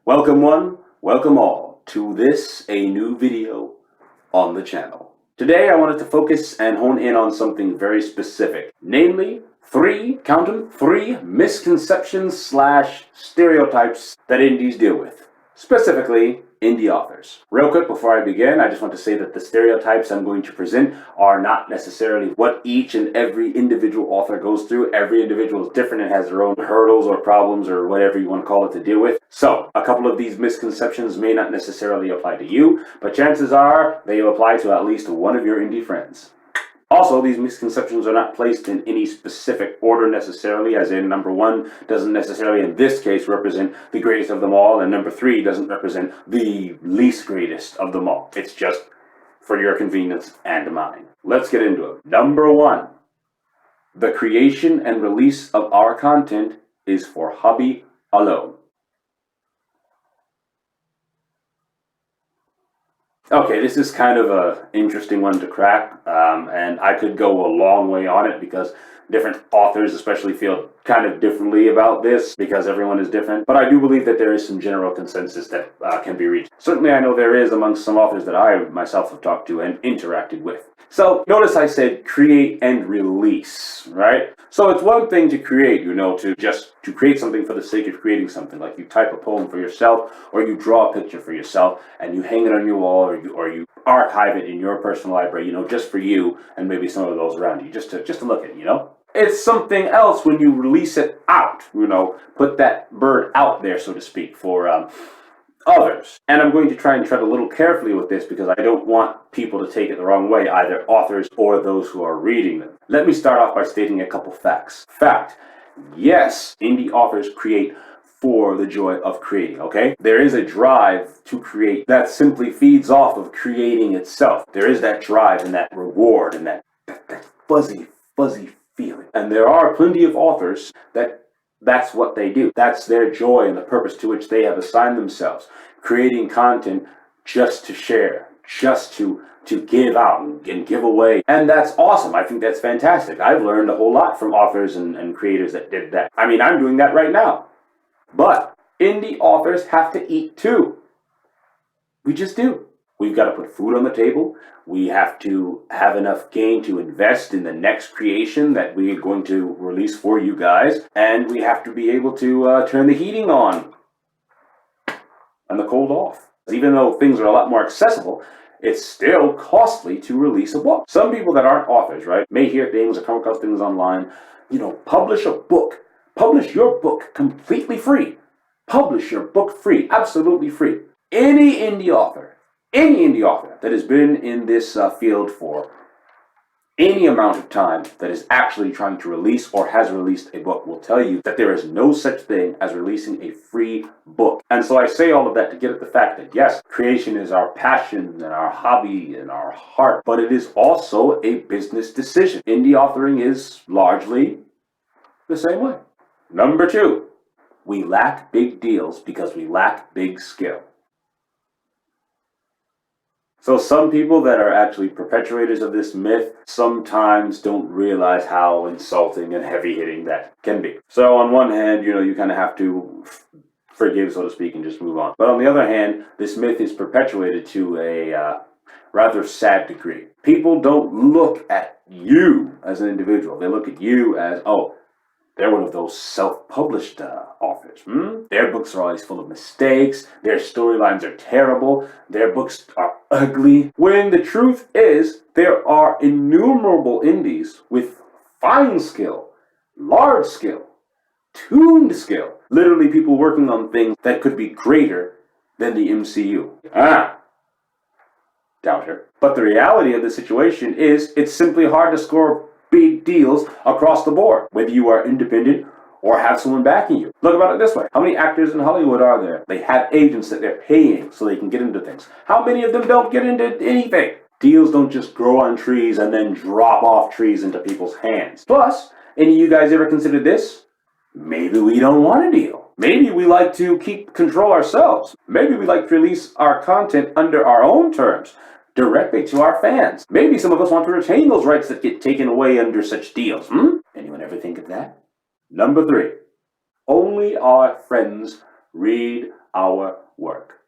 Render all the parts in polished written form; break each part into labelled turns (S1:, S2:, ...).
S1: Welcome one, welcome all to a new video on the channel. Today I wanted to focus and hone in on something very specific, namely count them, three misconceptions / stereotypes that indies deal with, specifically indie authors. Real quick before I begin, I just want to say that the stereotypes I'm going to present are not necessarily what each and every individual author goes through. Every individual is different and has their own hurdles or problems or whatever you want to call it to deal with. So, a couple of these misconceptions may not necessarily apply to you, but chances are they apply to at least one of your indie friends. Also, these misconceptions are not placed in any specific order necessarily, as in number 1 doesn't necessarily in this case represent the greatest of them all, and number 3 doesn't represent the least greatest of them all. It's just for your convenience and mine. Let's get into it. Number 1, the creation and release of our content is for hobby alone. Okay, this is kind of an interesting one to crack, and I could go a long way on it because different authors especially feel kind of differently about this because everyone is different. But I do believe that there is some general consensus that can be reached. Certainly I know there is amongst some authors that I myself have talked to and interacted with. So notice I said create and release, right? So it's one thing to create, to create something for the sake of creating something. Like you type a poem for yourself, or you draw a picture for yourself, and you hang it on your wall, or you archive it in your personal library, just for you and maybe some of those around you, just to look at, It's something else when you release it out, put that bird out there, so to speak, for others. And I'm going to try and tread a little carefully with this because I don't want people to take it the wrong way, either authors or those who are reading them. Let me start off by stating a couple facts. Fact, yes, indie authors create for the joy of creating, okay? There is a drive to create that simply feeds off of creating itself. There is that drive and that reward and that fuzzy feeling. And there are plenty of authors that's what they do. That's their joy and the purpose to which they have assigned themselves. Creating content just to share, just to give out and give away. And that's awesome. I think that's fantastic. I've learned a whole lot from authors and creators that did that. I mean, I'm doing that right now. But indie authors have to eat too. We just do. We've got to put food on the table. We have to have enough gain to invest in the next creation that we're going to release for you guys. And we have to be able to turn the heating on and the cold off. Even though things are a lot more accessible, it's still costly to release a book. Some people that aren't authors, right, may hear things or come across things online. Publish a book. Publish your book completely free. Publish your book free, absolutely free. Any indie author that has been in this field for any amount of time that is actually trying to release or has released a book will tell you that there is no such thing as releasing a free book. And so I say all of that to get at the fact that yes, creation is our passion and our hobby and our heart, but it is also a business decision. Indie authoring is largely the same way. Number 2, we lack big deals because we lack big skill. So some people that are actually perpetuators of this myth sometimes don't realize how insulting and heavy-hitting that can be. So on one hand, you kind of have to forgive, so to speak, and just move on. But on the other hand, this myth is perpetuated to a rather sad degree. People don't look at you as an individual. They look at you as, they're one of those self-published authors. Their books are always full of mistakes. Their storylines are terrible. Their books are ugly. When the truth is, there are innumerable indies with fine skill, large skill, tuned skill. Literally people working on things that could be greater than the MCU. Doubter. But the reality of the situation is it's simply hard to score big deals across the board, whether you are independent or have someone backing you. Look about it this way. How many actors in Hollywood are there? They have agents that they're paying so they can get into things. How many of them don't get into anything? Deals don't just grow on trees and then drop off trees into people's hands. Plus, any of you guys ever considered this? Maybe we don't want a deal. Maybe we like to keep control ourselves. Maybe we like to release our content under our own terms. directly to our fans. Maybe some of us want to retain those rights that get taken away under such deals. Anyone ever think of that? Number 3, only our friends read our work.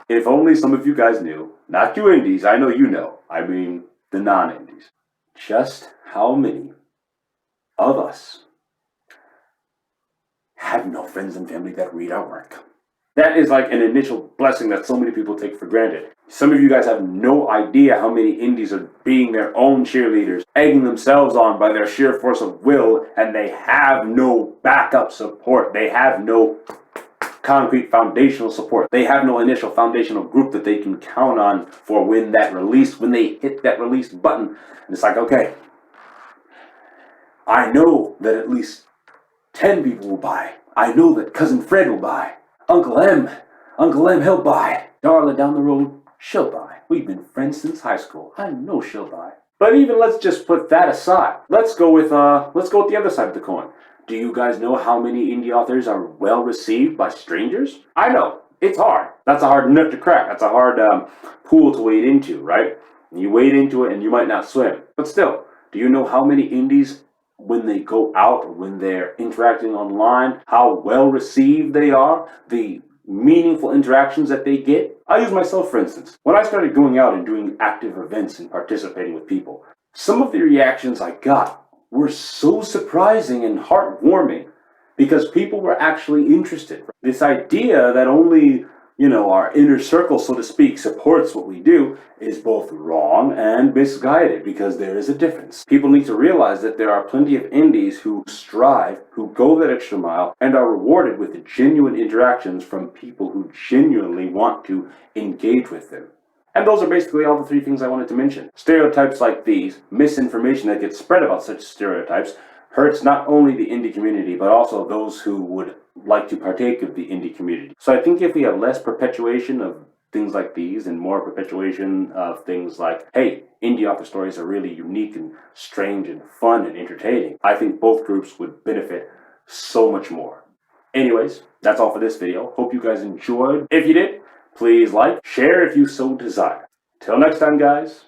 S1: If only some of you guys knew, not you indies, I know you know, I mean the non-indies, just how many of us have no friends and family that read our work. That is like an initial blessing that so many people take for granted. Some of you guys have no idea how many indies are being their own cheerleaders, egging themselves on by their sheer force of will, and they have no backup support. They have no concrete foundational support. They have no initial foundational group that they can count on for when they hit that release button. And it's like, okay, I know that at least 10 people will buy. I know that Cousin Fred will buy. Uncle M, he'll buy. Darla down the road, she'll buy. We've been friends since high school. I know she'll buy. But even let's just put that aside. Let's go with the other side of the coin. Do you guys know how many indie authors are well received by strangers? I know, it's hard. That's a hard nut to crack. That's a hard pool to wade into, right? You wade into it and you might not swim. But still, do you know how many indies, when they go out, when they're interacting online, how well received they are, the meaningful interactions that they get? I use myself, for instance. When I started going out and doing active events and participating with people, some of the reactions I got were so surprising and heartwarming because people were actually interested. This idea that only, our inner circle, so to speak, supports what we do is both wrong and misguided because there is a difference. People need to realize that there are plenty of indies who strive, who go that extra mile, and are rewarded with genuine interactions from people who genuinely want to engage with them. And those are basically all the 3 things I wanted to mention. Stereotypes like these, misinformation that gets spread about such stereotypes, hurts not only the indie community, but also those who would like to partake of the indie community. So I think if we have less perpetuation of things like these and more perpetuation of things like, hey, indie author stories are really unique and strange and fun and entertaining, I think both groups would benefit so much more. Anyways, that's all for this video. Hope you guys enjoyed. If you did, please like, share if you so desire. Till next time, guys.